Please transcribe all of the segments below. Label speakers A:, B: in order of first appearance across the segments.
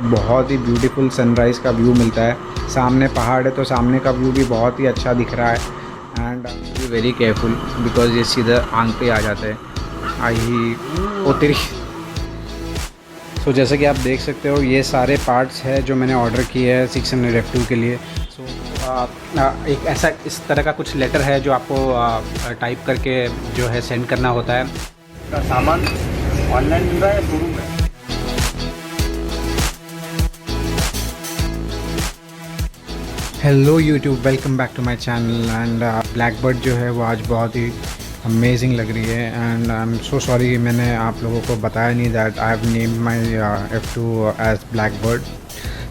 A: बहुत ही beautiful sunrise का view मिलता है। सामने पहाड़ है तो सामने का व्यू भी बहुत ही अच्छा दिख रहा है। And B very careful because ये सीधा आंख पे आ जाता है। आई ओ तेरी। सो जैसे कि आप देख सकते हो ये सारे पार्ट्स हैं जो मैंने ऑर्डर किए हैं 600 F2 के लिए। सो एक ऐसा इस तरह का कुछ लेटर है जो आपको टाइप करके जो है सेंड करना होता है।
B: का सामान ऑनलाइन मिल रहा है शोरूम में।
A: Hello YouTube, welcome back to my channel. And blackbird जो है वो आज बहुत ही अमेजिंग लग रही है। And I am so sorry मैंने आप लोगों को बताया नहीं that I have named my F2 as Blackbird.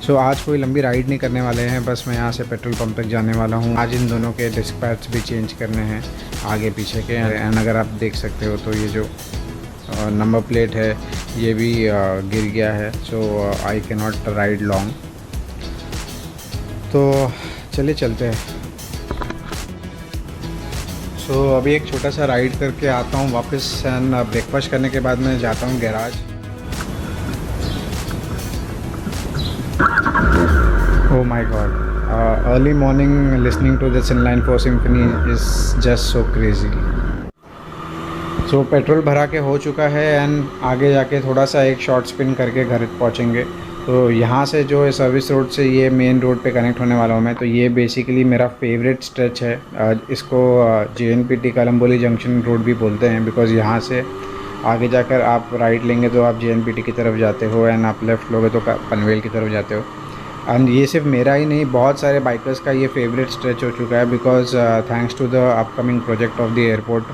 A: So आज कोई लंबी राइड नहीं करने वाले हैं, बस मैं यहाँ से पेट्रोल पंप तक जाने वाला हूँ। आज इन दोनों के डिस्क पैड्स भी चेंज करने हैं आगे पीछे के। एंड अगर आप देख सकते हो तो ये जो नंबर प्लेट है ये भी गिर गया है। So I can not ride long. तो चलिए चलते हैं। सो अभी एक छोटा सा राइड करके आता हूँ वापस। एंड ब्रेकफास्ट करने के बाद मैं जाता हूँ garage. Oh my God! Early morning listening to this inline 4 symphony is just so crazy. So petrol भरा के हो चुका है एंड आगे जाके थोड़ा सा एक शॉर्ट स्पिन करके घर पहुँचेंगे। तो यहाँ से जो है सर्विस रोड से ये मेन रोड पे कनेक्ट होने वाला हूँ मैं। तो ये बेसिकली मेरा फेवरेट स्ट्रेच है। इसको JNPT कलम्बोली जंक्शन रोड भी बोलते हैं बिकॉज़ यहाँ से आगे जाकर आप राइट लेंगे तो आप JNPT की तरफ जाते हो एंड आप लेफ़्ट लोगे तो पनवेल की तरफ जाते हो। एंड ये सिर्फ मेरा ही नहीं, बहुत सारे बाइकर्स का ये फेवरेट स्ट्रेच हो चुका है because thanks to the upcoming project of the airport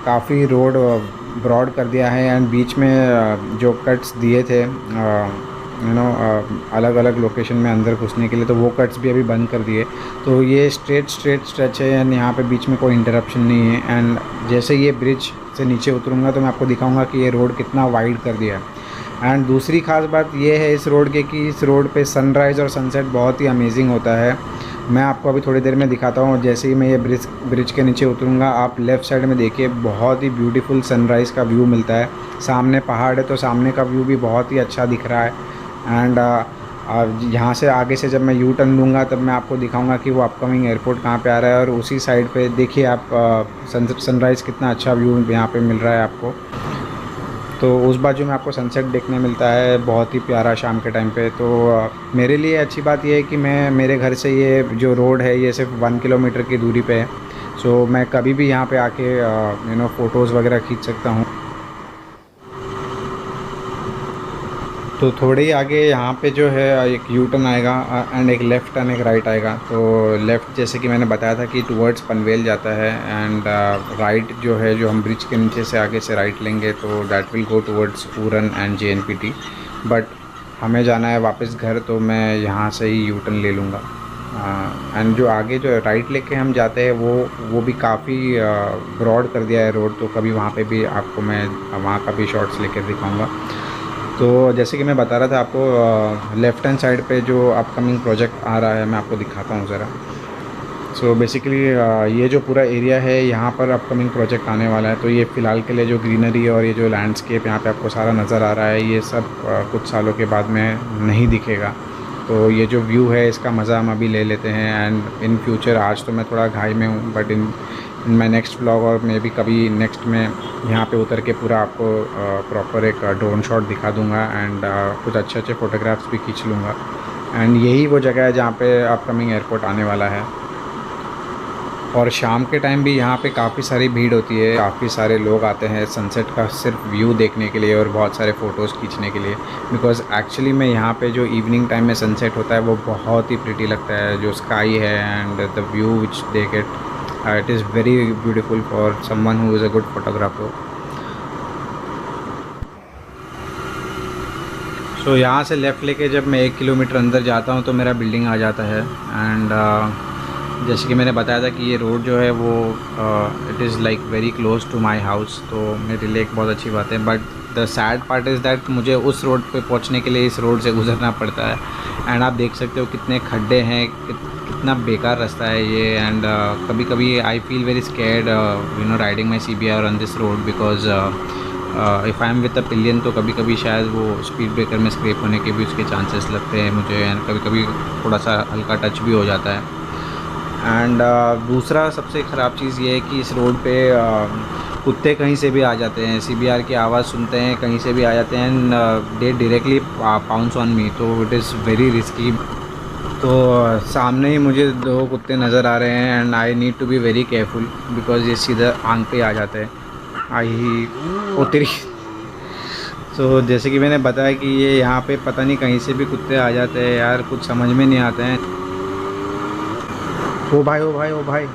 A: काफ़ी रोड ब्रॉड कर दिया है। एंड बीच में जो कट्स दिए थे अलग अलग लोकेशन में अंदर घुसने के लिए, तो वो कट्स भी अभी बंद कर दिए। तो ये स्ट्रेट स्ट्रेच है एंड यहाँ पे बीच में कोई इंटरप्शन नहीं है। एंड जैसे ये ब्रिज से नीचे उतरूँगा तो मैं आपको दिखाऊंगा कि ये रोड कितना वाइड कर दिया है। एंड दूसरी ख़ास बात ये है इस रोड के कि इस रोड पे सनराइज़ और सनसेट बहुत ही अमेजिंग होता है। मैं आपको अभी थोड़ी देर में दिखाता हूँ। जैसे ही मैं ये ब्रिज के नीचे उतरूँगा आप लेफ़्ट साइड में देखिए बहुत ही ब्यूटीफुल सनराइज़ का व्यू मिलता है। सामने पहाड़ है तो सामने का व्यू भी बहुत ही अच्छा दिख रहा है। एंड यहाँ से आगे से जब मैं यू टर्न लूँगा तब मैं आपको दिखाऊंगा कि वो अपकमिंग एयरपोर्ट कहाँ पे आ रहा है। और उसी साइड पे देखिए आप सनराइज़ कितना अच्छा व्यू यहाँ पे मिल रहा है आपको। तो उस बाजू में आपको सनसेट देखने मिलता है बहुत ही प्यारा शाम के टाइम पे। तो मेरे लिए अच्छी बात यह है कि मेरे घर से ये जो रोड है ये सिर्फ 1 किलोमीटर की दूरी पे है। सो मैं कभी भी यहाँ पे आके फ़ोटोज़ वगैरह खींच सकता हूँ। तो थोड़े ही आगे यहाँ पे जो है एक यू टर्न आएगा एंड एक लेफ़्ट एंड एक राइट आएगा। तो लेफ़्ट जैसे कि मैंने बताया था कि टुवर्ड्स पनवेल जाता है एंड राइट जो है जो हम ब्रिज के नीचे से आगे से राइट लेंगे तो that will go towards Puran and JNPT। But हमें जाना है वापस घर तो मैं यहाँ से ही यू टर्न ले लूँगा। एंड जो आगे जो राइट लेके हम जाते हैं वो भी काफ़ी ब्रॉड कर दिया है रोड। तो कभी वहाँ पे भी आपको मैं वहाँ का भी शॉट्स लेकर दिखाऊँगा। तो जैसे कि मैं बता रहा था आपको लेफ़्ट हैंड साइड पे जो अपकमिंग प्रोजेक्ट आ रहा है मैं आपको दिखाता हूँ ज़रा। सो बेसिकली ये जो पूरा एरिया है यहाँ पर अपकमिंग प्रोजेक्ट आने वाला है। तो ये फ़िलहाल के लिए जो ग्रीनरी और ये जो लैंडस्केप यहाँ पे आपको सारा नज़र आ रहा है ये सब कुछ सालों के बाद में नहीं दिखेगा। तो ये जो व्यू है इसका मज़ा हम अभी ले लेते हैं एंड इन फ्यूचर आज तो मैं थोड़ा घाई में हूँ but in my next vlog और मे भी कभी नेक्स्ट में यहाँ पे उतर के पूरा आपको प्रॉपर एक ड्रोन शॉट दिखा दूँगा एंड कुछ अच्छे फ़ोटोग्राफ्स भी खींच लूँगा। एंड यही वो जगह है जहाँ पे अपकमिंग एयरपोर्ट आने वाला है। और शाम के टाइम भी यहाँ पे काफ़ी सारी भीड़ होती है, काफ़ी सारे लोग आते हैं सनसेट का सिर्फ व्यू देखने के लिए और बहुत सारे फ़ोटोज़ खींचने के लिए। बिकॉज़ एक्चुअली में यहाँ पे जो इवनिंग टाइम में सनसेट होता है वो बहुत ही प्रिटी लगता है। जो स्काई है and the view which they get it is very beautiful for someone who is a good photographer. So यहाँ से लेफ़्ट लेके जब मैं 1 किलोमीटर अंदर जाता हूँ तो मेरा बिल्डिंग आ जाता है। एंड जैसे कि मैंने बताया था कि ये रोड जो है वो it is like very close to my house. तो मेरे लिए एक बहुत अच्छी बात है। But the sad part is that मुझे उस रोड पे पहुंचने के लिए इस रोड से गुजरना पड़ता है। एंड आप देख सकते हो कितने खड्डे हैं, कितना बेकार रास्ता है ये। एंड कभी कभी I feel very scared riding my CBR on this road because if I am with a pillion तो कभी कभी शायद वो स्पीड ब्रेकर में स्क्रैप होने के भी उसके चांसेस लगते हैं मुझे, एंड कभी कभी थोड़ा सा हल्का टच भी हो जाता है। एंड दूसरा सबसे ख़राब चीज़ ये है कि इस रोड पे कुत्ते कहीं से भी आ जाते हैं, CBR की आवाज़ सुनते हैं कहीं से भी आ जाते हैं, and they directly pounce on me, तो इट इज़ वेरी रिस्की। तो सामने ही मुझे 2 कुत्ते नज़र आ रहे हैं and I need to be very careful because ये सीधा आंख पे आ जाते हैं। आई ओ तेरी तो जैसे कि मैंने बताया कि ये यहाँ पे पता नहीं कहीं से भी कुत्ते आ जाते हैं यार, कुछ समझ में नहीं आते हैं। ओ भाई ओ भाई ओ भाई,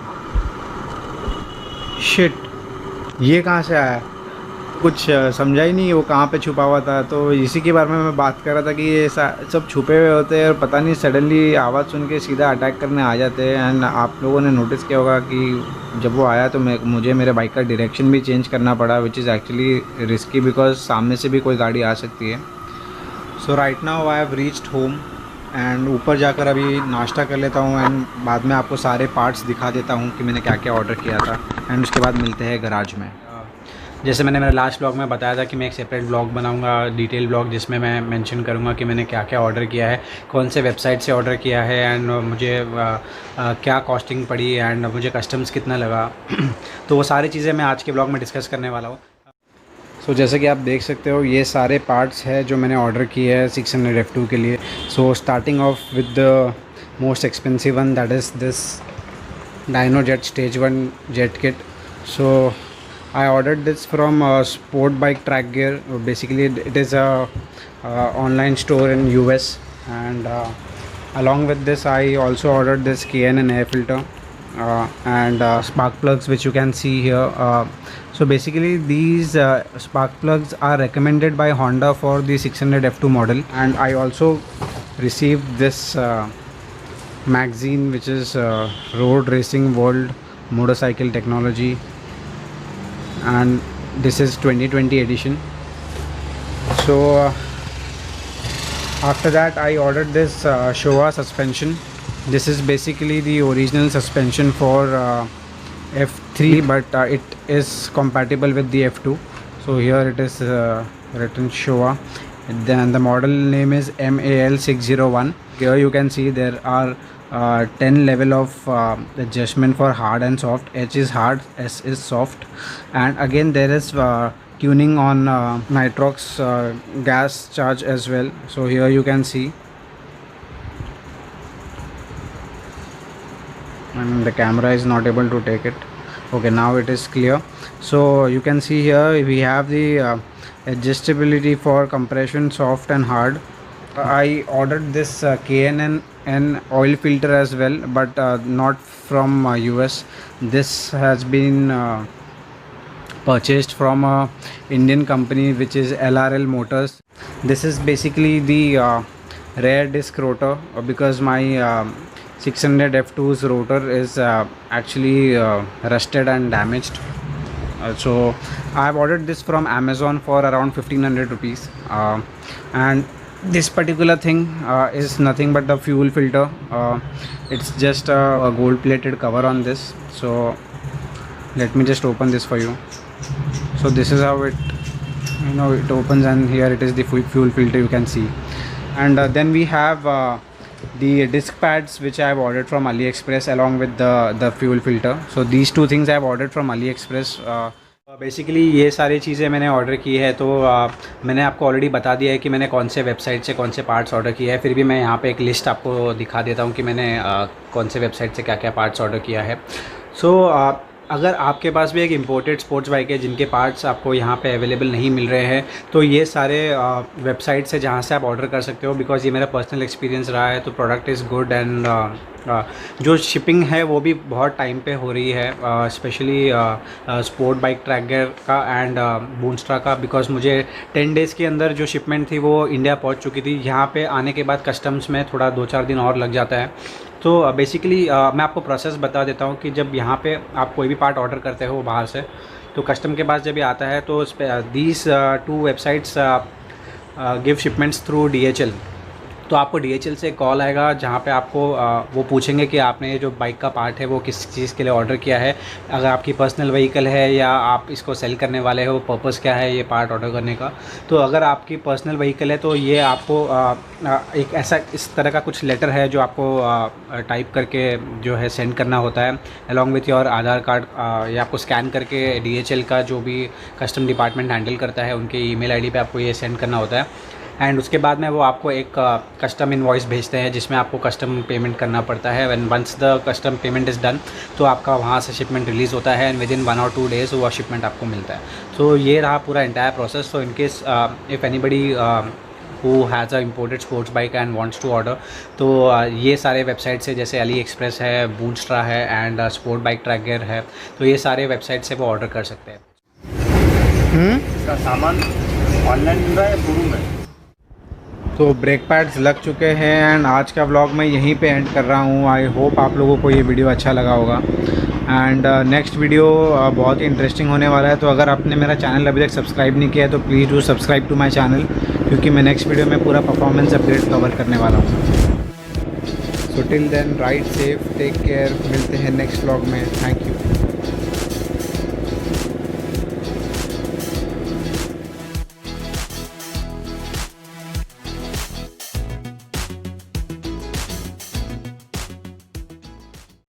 A: शिट, ये कहाँ से आया? कुछ समझा ही नहीं वो कहाँ पे छुपा हुआ था। तो इसी के बारे में मैं बात कर रहा था कि ये सब छुपे हुए होते हैं और पता नहीं सडनली आवाज़ सुन के सीधा अटैक करने आ जाते हैं। एंड आप लोगों ने नोटिस किया होगा कि जब वो आया तो मुझे मेरे बाइक का डायरेक्शन भी चेंज करना पड़ा, which is actually risky because सामने से भी कोई गाड़ी आ सकती है। So right now I have reached home and ऊपर जाकर अभी नाश्ता कर लेता हूँ एंड बाद में आपको सारे पार्ट्स दिखा देता हूँ कि मैंने क्या क्या ऑर्डर किया था, एंड उसके बाद मिलते हैं गराज में। जैसे मैंने मेरे लास्ट ब्लॉग में बताया था कि मैं एक सेपरेट ब्लॉग बनाऊंगा, डिटेल ब्लॉग, जिसमें मैं मेंशन करूंगा कि मैंने क्या क्या ऑर्डर किया है, कौन से वेबसाइट से ऑर्डर किया है, एंड मुझे क्या कॉस्टिंग पड़ी, एंड मुझे कस्टम्स कितना लगा। तो वो सारी चीज़ें मैं आज के ब्लॉग में डिस्कस करने वाला हूँ। सो जैसे कि आप देख सकते हो ये सारे पार्ट्स हैं जो मैंने ऑर्डर किए हैं 600 F2 के लिए। So starting off with the most expensive one, that is this Dynojet stage 1 jet kit. So I ordered this from Sport Bike Track Gear. Basically, it is a online store in US, and along with this, I also ordered this K&N air filter and spark plugs, which you can see here. So basically, these spark plugs are recommended by Honda for the 600 F2 model, and I also received this magazine, which is Road Racing World Motorcycle Technology, and this is 2020 edition. So after that I ordered this Showa suspension. This is basically the original suspension for F3, but it is compatible with the F2. So here it is written Showa, then the model name is MAL601. Here you can see there are 10 level of adjustment for hard and soft. H is hard, S is soft, and again there is tuning on nitrox gas charge as well. So here you can see, and the camera is not able to take it. Okay, now it is clear. So you can see here we have the adjustability for compression, soft and hard. I ordered this K&N oil filter as well, but not from US. This has been purchased from a Indian company which is LRL Motors. This is basically the rear disc rotor, because my 600 F2's rotor is actually rusted and damaged. So I have ordered this from Amazon for around 1500 rupees, and this particular thing is nothing but the fuel filter. It's just a gold plated cover on this. So let me just open this for you. So this is how it it opens, and here it is the fuel filter, you can see. And then we have the disc pads, which I have ordered from AliExpress along with the fuel filter. So these two things I have ordered from AliExpress. Basically ये सारी चीज़ें मैंने order की है। तो मैंने आपको already बता दिया है कि मैंने कौन से वेबसाइट से कौन से पार्ट्स ऑर्डर किए हैं। फिर भी मैं यहाँ पे एक लिस्ट आपको दिखा देता हूँ कि मैंने कौन से वेबसाइट से क्या क्या पार्ट्स ऑर्डर किया है। सो अगर आपके पास भी एक इम्पोर्टेड स्पोर्ट्स बाइक है जिनके पार्ट्स आपको यहाँ पे अवेलेबल नहीं मिल रहे हैं, तो ये सारे वेबसाइट से जहाँ से आप ऑर्डर कर सकते हो, बिकॉज़ ये मेरा पर्सनल एक्सपीरियंस रहा है। तो प्रोडक्ट इज़ गुड, एंड जो शिपिंग है वो भी बहुत टाइम पे हो रही है, specially sport bike track gear का एंड बूनस्ट्रा का, बिकॉज़ मुझे 10 डेज़ के अंदर जो शिपमेंट थी वो इंडिया पहुँच चुकी थी। यहाँ पे आने के बाद कस्टम्स में थोड़ा 2-4 दिन और लग जाता है। तो बेसिकली मैं आपको प्रोसेस बता देता हूँ कि जब यहाँ पे आप कोई भी पार्ट ऑर्डर करते हो बाहर से, तो कस्टम के पास जब ये आता है तो these 2 websites give shipments through DHL।
C: तो आपको DHL से कॉल आएगा जहाँ पे आपको वो पूछेंगे कि आपने ये जो बाइक का पार्ट है वो किस चीज़ के लिए ऑर्डर किया है। अगर आपकी पर्सनल व्हीकल है या आप इसको सेल करने वाले हो, पर्पस क्या है ये पार्ट ऑर्डर करने का। तो अगर आपकी पर्सनल व्हीकल है तो ये आपको एक ऐसा इस तरह का कुछ लेटर है जो आपको टाइप करके जो है सेंड करना होता है along with your Aadhaar card. ये आपको स्कैन करके DHL का जो भी कस्टम डिपार्टमेंट हैंडल करता है उनके ईमेल ID पे आपको ये सेंड करना होता है। एंड उसके बाद में वो आपको एक कस्टम इनवॉइस भेजते हैं जिसमें आपको कस्टम पेमेंट करना पड़ता है। When once the custom payment is done तो आपका वहाँ से शिपमेंट रिलीज़ होता है एंड विद इन 1 और 2 डेज़ वो शिपमेंट आपको मिलता है। तो ये रहा पूरा एंटायर प्रोसेस। तो in case if anybody who has a imported sports bike and wants to order तो ये सारे वेबसाइट्स है जैसे AliExpress है, बूटस्ट्रा है एंड स्पोर्ट बाइक ट्रैकर है। तो ये सारे वेबसाइट से वो ऑर्डर कर सकते हैं।
B: इसका सामान ऑनलाइन मिल रहा है, शोरूम में।
A: तो ब्रेक पैड्स लग चुके हैं एंड आज का व्लॉग मैं यहीं पे एंड कर रहा हूँ। आई होप आप लोगों को ये वीडियो अच्छा लगा होगा एंड नेक्स्ट वीडियो बहुत ही इंटरेस्टिंग होने वाला है। तो अगर आपने मेरा चैनल अभी तक सब्सक्राइब नहीं किया है तो please do subscribe to my channel, क्योंकि मैं नेक्स्ट वीडियो में पूरा परफॉर्मेंस अपडेट कवर करने वाला हूँ। So till then ride safe, take care, मिलते हैं नेक्स्ट व्लॉग में। Thank you.